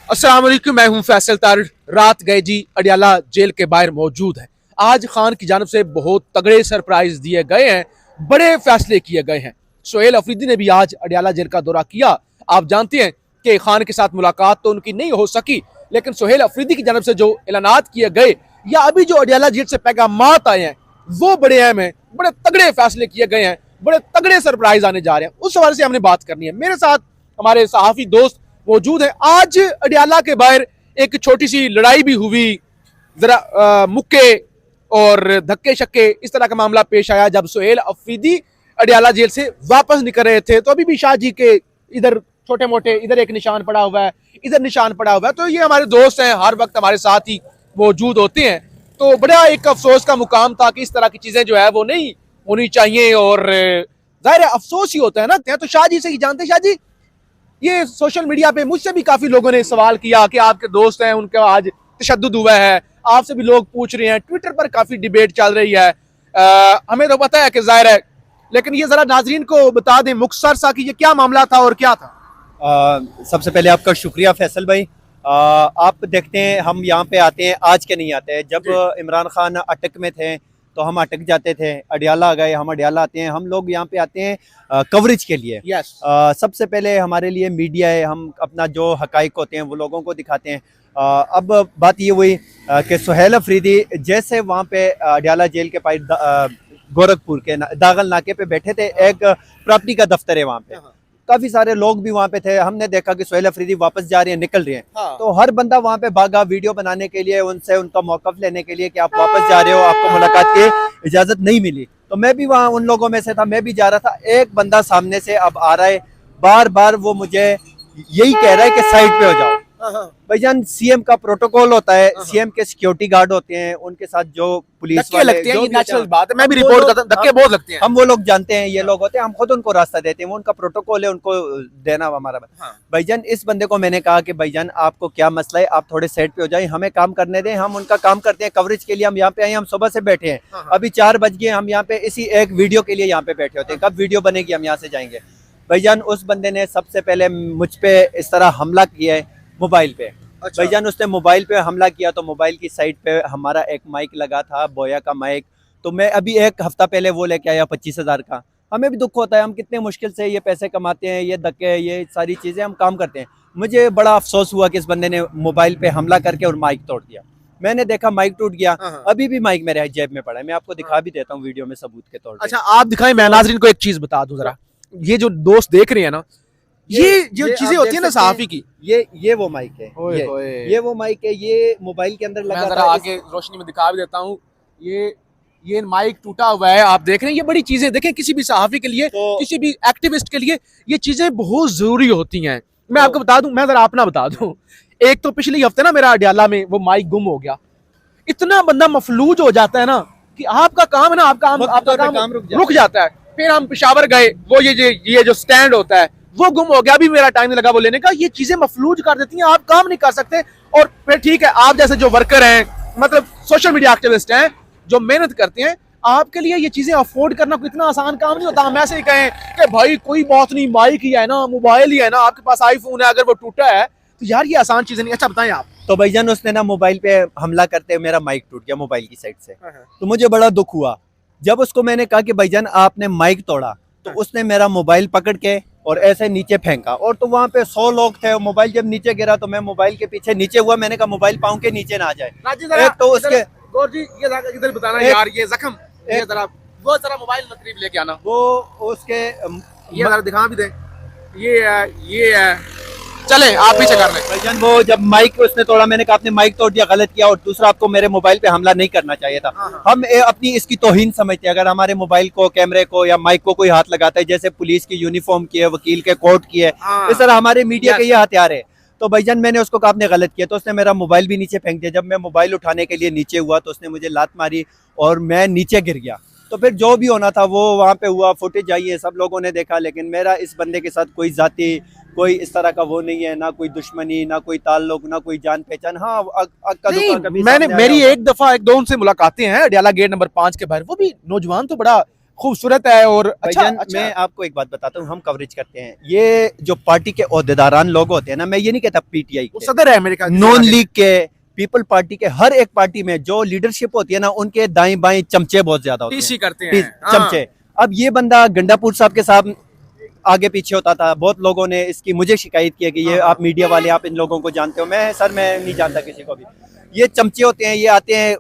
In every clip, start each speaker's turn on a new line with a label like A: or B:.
A: अस्सलाम वालेकुम, मैं हूं फैसल तार। रात गए जी अडियाला जेल के बाहर मौजूद है। आज खान की जानब से बहुत तगड़े सरप्राइज दिए गए हैं, बड़े फैसले किए गए हैं। सोहेल अफरीदी ने भी आज अडियाला जेल का दौरा किया। आप जानते हैं कि खान के साथ मुलाकात तो उनकी नहीं हो सकी, लेकिन सोहेल अफरीदी की जानब से जो ऐलानात किए गए या अभी जो अडियाला जेल से पैगामात आए हैं वो बड़े अहम हैं, बड़े तगड़े फैसले किए गए हैं, बड़े तगड़े सरप्राइज आने जा रहे हैं। उस हवाले से हमने बात करनी है। मेरे साथ हमारे सहाफी दोस्त मौजूद है। आज अडियाला के बाहर एक छोटी सी लड़ाई भी हुई, जरा मुक्के और धक्के शक्के इस तरह का मामला पेश आया जब सोहेल अफरीदी अडियाला जेल से वापस निकल रहे थे। तो अभी भी शाह जी के इधर छोटे मोटे, इधर एक निशान पड़ा हुआ है, इधर निशान पड़ा हुआ है। तो ये हमारे दोस्त हैं, हर वक्त हमारे साथ ही मौजूद होते हैं। तो बड़ा एक अफसोस का मुकाम था कि इस तरह की चीजें जो है वो नहीं होनी चाहिए, और जाहिर है अफसोस ही होता है ना। तो शाह जी से ही जानते, शाह जी ये सोशल मीडिया पे मुझसे भी काफी लोगों ने सवाल किया कि आपके दोस्त हैं, उनका आज तशद्दुद हुआ है, आपसे भी लोग पूछ रहे हैं, ट्विटर पर काफी डिबेट चल रही है। हमें तो पता है कि जाहिर है, लेकिन ये जरा नाजरीन को बता दें मुख्तसर सा कि ये क्या मामला था और क्या था।
B: सबसे पहले आपका शुक्रिया फैसल भाई। आप देखते हैं हम यहाँ पे आते हैं, आज के नहीं आते हैं। जब इमरान खान अटक में थे तो हम अटक जाते थे, अडियाला गए, हम अडियाला आते हैं। हम लोग यहाँ पे आते हैं कवरेज के लिए। सबसे पहले हमारे लिए मीडिया है, हम अपना जो हकाइक होते हैं वो लोगों को दिखाते हैं। अब बात ये हुई कि सोहेल अफरीदी जैसे वहाँ पे अडियाला जेल के पास गोरखपुर के दागल नाके पे बैठे थे, एक प्रॉपर्टी का दफ्तर है वहाँ पे, काफी सारे लोग भी वहाँ पे थे। हमने देखा कि सोहेल अफरीदी वापस जा रहे हैं, निकल रहे हैं। तो हर बंदा वहाँ पे भागा वीडियो बनाने के लिए, उनसे उनका मौकफ लेने के लिए कि आप वापस जा रहे हो, आपको मुलाकात की इजाजत नहीं मिली। तो मैं भी वहाँ उन लोगों में से था, मैं भी जा रहा था। एक बंदा सामने से अब आ रहा है, बार बार वो मुझे यही कह रहा है कि साइड पे हो जाओ। भाईजान सीएम का प्रोटोकॉल होता है, सीएम के सिक्योरिटी गार्ड होते हैं, उनके साथ जो पुलिस वाले लगते हैं,
A: नेचुरल बात है, मैं भी रिपोर्ट करता हूं, धक्के बहुत लगते हैं।
B: हम वो लोग जानते हैं, ये लोग होते हैं, हम खुद उनको रास्ता देते हैं, वो उनका प्रोटोकॉल है, उनको देना हमारा। भाईजान इस बंदे को मैंने कहा कि भाईजान आपको क्या मसला है, आप थोड़े साइड पे हो जाए, हमें काम करने दें, हम उनका काम करते हैं। कवरेज के लिए हम यहाँ पे आए, हम सुबह से बैठे हैं, अभी 4 बज गए, हम यहाँ पे इसी एक वीडियो के लिए यहाँ पे बैठे होते हैं। कब वीडियो बनेगी हम यहाँ से जाएंगे। भाईजान उस बंदे ने सबसे पहले मुझ पे इस तरह हमला किया है मोबाइल पे। अच्छा। भाईजान उसने मोबाइल पे हमला किया तो मोबाइल की साइड पे हमारा एक माइक लगा था, बोया का माइक। तो मैं अभी 1 हफ्ता पहले वो लेके आया 25,000 का। हमें भी दुख होता है, हम कितने मुश्किल से ये पैसे कमाते हैं, ये धक्के, ये सारी चीज़ें हम काम करते हैं। मुझे बड़ा अफसोस हुआ कि इस बंदे ने मोबाइल पे हमला करके और माइक तोड़ दिया। मैंने देखा माइक टूट गया, अभी भी माइक मेरे जेब में पड़ा है, मैं आपको दिखा भी देता हूँ वीडियो में सबूत के तौर पर।
A: अच्छा आप दिखाएं, मैं नाजरीन को एक चीज बता दूं जरा। ये जो दोस्त देख रहे हैं ना, ये जो चीजें होती है ना सहाफी की,
B: ये वो माइक है, ये वो माइक है, ये मोबाइल के अंदर लगा था।
A: आगे रोशनी में दिखा भी देता हूँ। ये माइक टूटा हुआ है, आप देख रहे हैं। ये बड़ी चीजें देखें, किसी भी सहाफी के लिए, किसी भी एक्टिविस्ट के लिए ये चीजें बहुत जरूरी होती हैं। मैं आपको बता दूं, मैं जरा अपना बता दूं। एक तो पिछले हफ्ते ना मेरा अडियाला में वो माइक गुम हो गया। इतना बंदा मफलूज हो जाता है ना कि आपका काम है ना, आपका काम रुक जाता है। फिर हम पेशावर गए, वो ये जो स्टैंड होता है वो गुम हो गया, अभी मेरा टाइम नहीं लगा वो लेने का। ये चीजें मफलूज कर देती हैं, आप काम नहीं कर सकते। और फिर ठीक है, आप जैसे जो वर्कर हैं, मतलब सोशल मीडिया एक्टिविस्ट हैं, जो मेहनत करते हैं, आपके लिए ये चीजें अफोर्ड करना कोई इतना आसान काम नहीं होता। हम ऐसे ही कहें कि भाई कोई बात नहीं, माइक ही है ना, मोबाइल ही है ना, आपके पास आईफोन है, अगर वो टूटा है तो यार ये आसान चीजें नहीं। अच्छा बताएं आप।
B: तो भाईजान उसने ना मोबाइल पे हमला करते मेरा माइक टूट गया मोबाइल की साइड से। तो मुझे बड़ा दुख हुआ। जब उसको मैंने कहा कि भाईजान आपने माइक तोड़ा, तो उसने मेरा मोबाइल पकड़ के और ऐसे नीचे फेंका। और तो वहाँ पे 100 लोग थे, और मोबाइल जब नीचे गिरा तो मैं मोबाइल के पीछे नीचे हुआ। मैंने कहा मोबाइल पाँव के नीचे ना आ जाए। एक तो उसके
A: गौर जी ये इधर बताना यार, ये जख्म, ये जरा वो जरा मोबाइल करीब लेके आना,
B: वो उसके
A: ये जरा दिखा भी दे। ये है चले आप पीछे कर ले
B: भाईजान। वो जब माइक उसने तोड़ा, मैंने कहा आपने माइक तोड़ दिया, गलत किया। और दूसरा, आपको मेरे मोबाइल पे हमला नहीं करना चाहिए था। हम अपनी इसकी तौहीन समझते हैं अगर हमारे मोबाइल को, कैमरे को या माइक को कोई हाथ लगाता है, जैसे पुलिस की यूनिफॉर्म की है, वकील के कोट की है, इस तरह हमारे मीडिया के ये हथियार है। तो भाईजान मैंने उसको कहा आपने गलत किया, तो उसने मेरा मोबाइल भी नीचे फेंक दिया। जब मैं मोबाइल उठाने के लिए नीचे हुआ तो उसने मुझे लात मारी और मैं नीचे गिर गया। तो फिर जो भी होना था वो वहाँ पे हुआ, फुटेज आई है, सब लोगों ने देखा। लेकिन मेरा इस बंदे के साथ कोई जाति, कोई इस तरह का वो नहीं है, ना कोई दुश्मनी, ना कोई ताल्लुक, ना कोई जान पहचान। हाँ
A: मेरी एक दफा एक दो उनसे मुलाकातें हैं अडियाला गेट नंबर 5 के बाहर। वो भी नौजवान तो बड़ा खूबसूरत है और अच्छा,
B: भाईजान,
A: अच्छा
B: मैं आपको एक बात बताता हूँ, हम कवरेज करते हैं ये जो पार्टी के ओहदेदारान लोग होते हैं ना, मैं ये नहीं कहता पीटीआई
A: वो
B: के,
A: सदर है अमेरिका की
B: नॉन
A: सेना के।
B: लीग के, पीपल पार्टी के, हर एक पार्टी में जो लीडरशिप होती है ना, उनके दाएं बाएं चमचे बहुत ज्यादा होते
A: टीसी
B: हैं।
A: करते हैं, हाँ।
B: चमचे। अब ये बंदा गंडापुर साहब के साथ आगे पीछे होता था, बहुत लोगों ने इसकी मुझे शिकायत की है कि ये
A: हाँ,
B: आप मीडिया वाले, आप इन लोगों को जानते हो। मैं सर, मैं नहीं जानता किसी को भी। ये चमचे होते हैं, ये आते हैं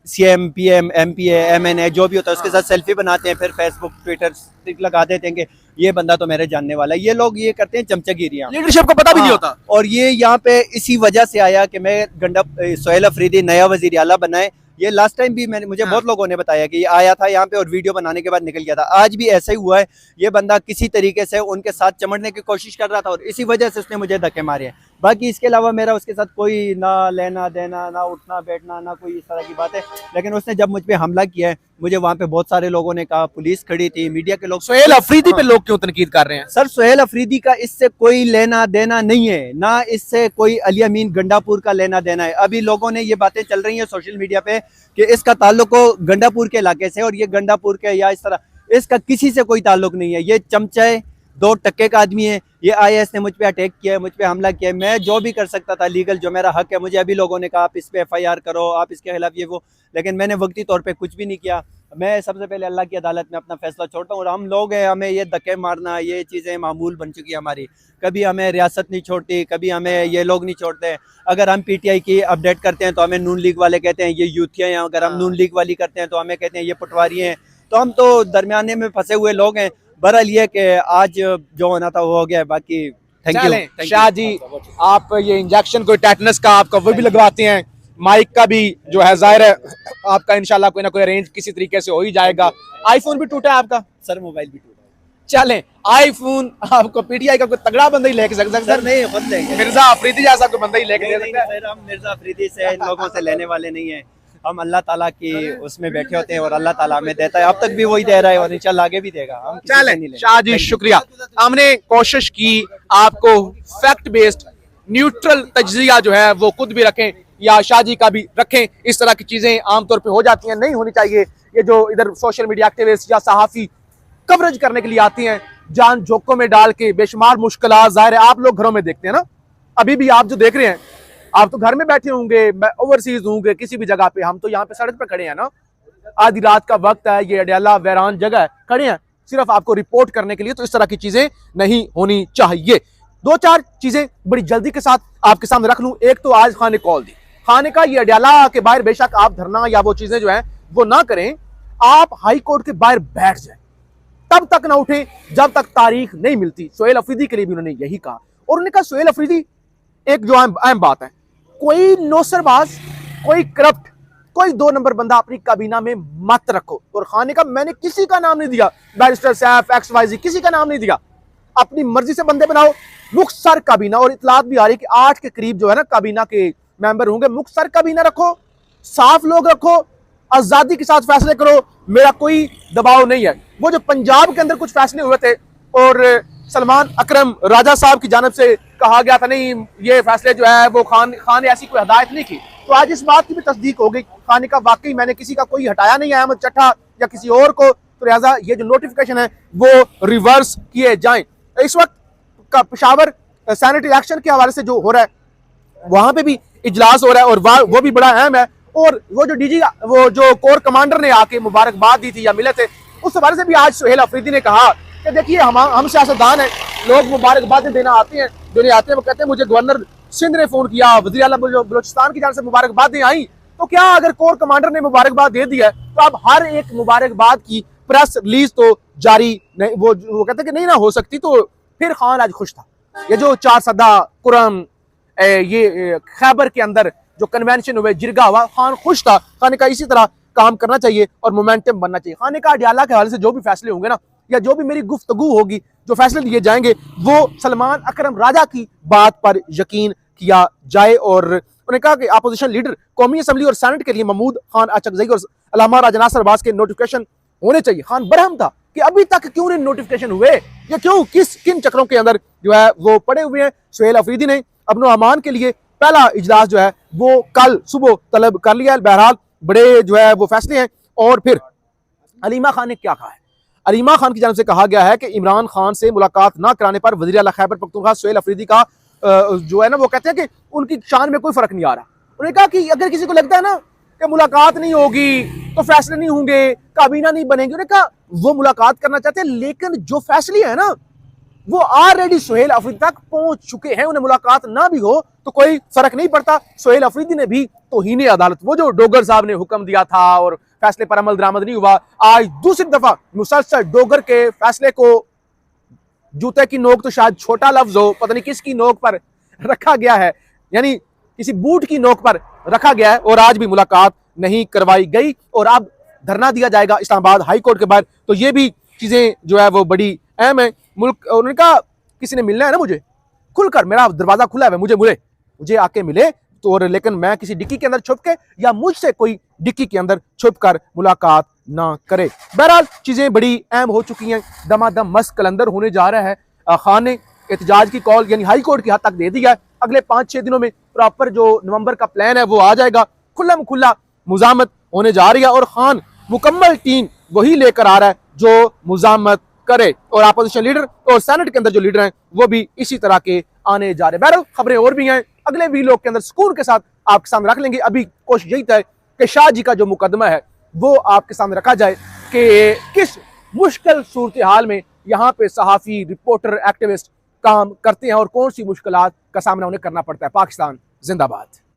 B: सीएम, पीएम, एमपीए, एमएनए जो भी होता है उसके साथ सेल्फी बनाते हैं, फिर फेसबुक, ट्विटर लगा देते हैं कि ये बंदा तो मेरे जानने वाला है। ये लोग ये करते हैं चमचागिरियां।
A: लीडरशिप को पता भी नहीं
B: हाँ,
A: होता।
B: और ये यहाँ पे इसी वजह से आया कि मैं गंडा सोहेल अफरीदी नया वजीर आला बनाए। ये लास्ट टाइम भी मुझे
A: हाँ।
B: बहुत लोगों ने बताया कि ये आया था यहाँ पे और वीडियो बनाने के बाद निकल गया था। आज भी ऐसा ही हुआ है। ये बंदा किसी तरीके से उनके साथ चमड़ने की कोशिश कर रहा था और इसी वजह से उसने मुझे धक्के मारे हैं। बाकी इसके अलावा मेरा उसके साथ कोई ना लेना देना, ना उठना बैठना, ना कोई इस तरह की बात है। लेकिन उसने जब मुझ पर हमला किया है, मुझे वहाँ पे बहुत सारे लोगों ने कहा, पुलिस खड़ी थी, मीडिया के लोग।
A: सोहेल अफरीदी पे
B: हाँ।
A: लोग क्यों तनकीद कर रहे हैं?
B: सर, सोहेल अफरीदी का इससे कोई लेना देना नहीं है, ना इससे कोई अली अमीन गंडापुर का लेना देना है। अभी लोगों ने ये बातें चल रही हैं सोशल मीडिया पे कि इसका ताल्लुक गंडापुर के इलाके से, और ये गंडापुर के या इस तरह, इसका किसी से कोई ताल्लुक नहीं है। ये चमचा है, 2 टक्के का आदमी है। ये आईएएस ने मुझ पे अटैक किया है, मुझ पे हमला किया है। मैं जो भी कर सकता था लीगल, जो मेरा हक है, मुझे अभी लोगों ने कहा आप इस पे एफआईआर करो, आप इसके खिलाफ ये वो, लेकिन मैंने वक्ती तौर पे कुछ भी नहीं किया। मैं सबसे पहले अल्लाह की अदालत में अपना फैसला छोड़ता हूँ। और हम लोग हैं, हमें ये धक्के मारना, ये चीज़ें मामूल बन चुकी है हमारी। कभी हमें रियासत नहीं छोड़ती, कभी हमें ये लोग नहीं छोड़ते। अगर हम पीटीआई की अपडेट करते हैं तो हमें नून लीग वाले कहते हैं ये यूथिया हैं, अगर हम नून लीग वाली करते हैं तो हमें कहते हैं ये पटवारी हैं। तो हम तो दरमियाने में फंसे हुए लोग हैं। बहरहाल ये कि आज जो होना था वो हो गया है। बाकी थैंक यू।
A: चलें, शाह जी, आप ये इंजेक्शन कोई टेटनस का आपका वो भी लगवाते हैं, माइक का भी जो है जाहिर है आपका इंशाल्लाह कोई ना कोई अरेंज किसी तरीके से हो ही जाएगा। आईफोन भी टूटा है आपका?
B: सर, मोबाइल भी टूटा
A: चलें, आईफोन आपको पीटीआई का कोई तगड़ा बंदा ही लेके सकता है
B: सर। नहीं, खुद लेंगे।
A: मिर्जा अफरीदी जैसा कोई बंदा ही लेके दे
B: नहीं,
A: सकता है।
B: सर, हम मिर्जा अफरीदी से, इन लोगों से लेने वाले नहीं हैं। हम अल्लाह ताला की उसमें बैठे होते हैं और अल्लाह ताला हमें देता है। अब तक भी वही दे रहा है और इंशाल्लाह आगे भी देगा। हम किसी से नहीं
A: चलें,
B: लेंगे।
A: शाह जी शुक्रिया। हमने कोशिश की आपको फैक्ट बेस्ड न्यूट्रल तज्जिया जो है वो खुद भी रखें या शाह जी का भी रखें। इस तरह की चीजें आमतौर पे हो जाती हैं, नहीं होनी चाहिए। ये जो इधर सोशल मीडिया एक्टिविस्ट या सहाफी कवरेज करने के लिए आती हैं, जान जोखों में डाल के बेशुमार मुश्किलात, जाहिर है आप लोग घरों में देखते हैं ना, अभी भी आप जो देख रहे हैं, आप तो घर में बैठे होंगे, ओवरसीज होंगे किसी भी जगह पे, हम तो यहाँ पे सड़क पे खड़े हैं ना, आधी रात का वक्त है, ये अडयाला वैरान जगह है, खड़े हैं सिर्फ आपको रिपोर्ट करने के लिए। तो इस तरह की चीजें नहीं होनी चाहिए। 2-4 चीजें बड़ी जल्दी के साथ आपके सामने रख लूं। एक तो आज खान ने कॉल दी, खाने का ये अडयाला के बाहर बेशक आप धरना या वो चीजें जो है वो ना करें, आप हाई कोर्ट के बाहर बैठ जाए, तब तक ना उठे जब तक तारीख नहीं मिलती। सोहेल अफरीदी के लिए भी उन्होंने यही कहा, और उन्होंने कहा सोहेल अफरीदी एक जो अहम बात है, कोई नौसरबाज, कोई करप्ट, कोई 2 नंबर बंदा अपनी काबीना में मत रखो। और खाने का मैंने किसी का नाम नहीं दिया, बैरिस्टर सैफ XYZ किसी का नाम नहीं दिया, अपनी मर्जी से बंदे बनाओ। मुख्तसर काबीना, और इतलात भी आ रही कि 8 के करीब जो है ना काबीना के मेंबर होंगे। मुख्तसर काबीना रखो, साफ लोग रखो, आजादी के साथ फैसले करो, मेरा कोई दबाव नहीं है। वो जो पंजाब के अंदर कुछ फैसले हुए थे और सलमान अकरम राजा साहब की जानब से कहा गया था नहीं ये फैसले जो है वो खान ने ऐसी कोई हदायत नहीं की, तो आज इस बात की भी तस्दीक हो गई, खाने का वाकई मैंने किसी का कोई हटाया नहीं है, अहमद चट्टा या किसी और को। तो लिहाजा ये जो नोटिफिकेशन है वो रिवर्स किए जाएं। इस वक्त का पेशावर सैनिटरी एक्शन के हवाले से जो हो रहा है, वहां पे भी इजलास हो रहा है और वो भी बड़ा अहम है। और वो जो डीजी, वो जो कोर कमांडर ने आके मुबारकबाद दी थी या मिले थे, उस हवाले से भी आज सोहेल अफरीदी ने कहा कि देखिए हम सियासतदान हैं, लोग मुबारकबाद देना आते हैं, जो नहीं आते हैं वो कहते हैं मुझे गवर्नर सिंध ने फोन किया, वज़ीर आला बलोचिस्तान की जान से मुबारकबाद आई। तो क्या अगर कोर कमांडर ने मुबारकबाद दे दिया तो अब हर एक मुबारकबाद की प्रेस रिलीज तो जारी नहीं, वो कहते हैं कि नहीं ना हो सकती। तो फिर खान आज खुश था। ये जो 4 सदा कुरम, ये खैबर के अंदर जो कन्वेंशन हुए, जिरगा हुआ, खान खुश था। खान का इसी तरह काम करना चाहिए और मोमेंटम बनना चाहिए। खाने का अडयाला के हवाले से जो भी फैसले होंगे ना, या जो भी मेरी गुफ्तगू होगी, जो फैसले लिए जाएंगे, वो सलमान अकरम राजा की बात पर यकीन किया जाए। और उन्होंने कहा कि अपोजिशन लीडर कौमी असम्बली और सेनेट के लिए महमूद खान अचकजई और अल्लामा राजा नासिर अब्बास के नोटिफिकेशन होने चाहिए। खान बरहम था कि अभी तक क्यों नहीं नोटिफिकेशन हुए, या क्यों किन चक्रों के अंदर जो है वो पड़े हुए हैं। सोहेल अफरीदी ने अमन अमान के लिए पहला इजलास जो है वो कल सुबह तलब कर लिया है। बहरहाल बड़े जो है वो फैसले हैं। और फिर हलीमा खान ने क्या कहा है, अलीमा खान की जानब से कहा गया है कि इमरान खान से मुलाकात ना कराने पर वज़ीर आला खैबर पख्तूनख्वा सोहेल अफरीदी का जो है ना वो कहते हैं कि उनकी शान में कोई फर्क नहीं आ रहा। उन्होंने कहा कि अगर किसी को लगता है ना कि मुलाकात नहीं होगी तो फैसले नहीं होंगे, काबीना नहीं बनेंगे, उन्होंने कहा वो मुलाकात करना चाहते हैं, लेकिन जो फैसले हैं ना वो ऑलरेडी सोहेल अफरीदी तक पहुंच चुके हैं। उन्हें मुलाकात ना भी हो तो कोई फर्क नहीं पड़ता। सोहेल अफरीदी ने भी तौहीन अदालत, वो जो डोगर साहब ने हुक्म दिया था और फैसले पर अमल दरामद नहीं हुआ, आज दूसरी दफा मुसलसल डोगर के फैसले को, जूते की नोक तो शायद छोटा लफ्ज हो, पता नहीं किसकी नोक पर रखा गया है, यानी किसी बूट की नोक पर रखा गया है और आज भी मुलाकात नहीं करवाई गई और अब धरना दिया जाएगा इस्लामाबाद हाई कोर्ट के बाहर। तो ये भी चीजें जो है वो बड़ी अहम है। मुल्क, उन्होंने कहा किसी ने मिलना है ना मुझे खुलकर, मेरा दरवाजा खुला है, मुझे आके मिले तो, और लेकिन मैं किसी डिक्की के अंदर छुप के या मुझसे कोई डिक्की के अंदर छुप कर मुलाकात ना करे। बहरहाल चीजें बड़ी अहम हो चुकी हैं। दमादम मस्त कलंदर होने जा रहा है। खान ने एहतजाज की कॉल यानी हाई कोर्ट की हद तक दे दिया है। अगले 5-6 दिनों में प्रॉपर जो नवंबर का प्लान है वो आ जाएगा, खुल्लम खुल्ला मुजामत होने जा रही है और खान मुकम्मल टीम वही लेकर आ रहा है जो मुजामत करे और अपोजिशन लीडर और सेनेट के अंदर जो लीडर हैं वो भी इसी तरह के आने जा रहे हैं। बहरहाल खबरें और भी हैं, अगले वीलॉग के अंदर सुकून के साथ आपके सामने रख लेंगे। अभी कोशिश यही है कि शाह जी का जो मुकदमा है वो आपके सामने रखा जाए कि किस मुश्किल सूरत हाल में यहाँ पे सहाफ़ी, रिपोर्टर, एक्टिविस्ट काम करते हैं और कौन सी मुश्किलात का सामना उन्हें करना पड़ता है। पाकिस्तान जिंदाबाद।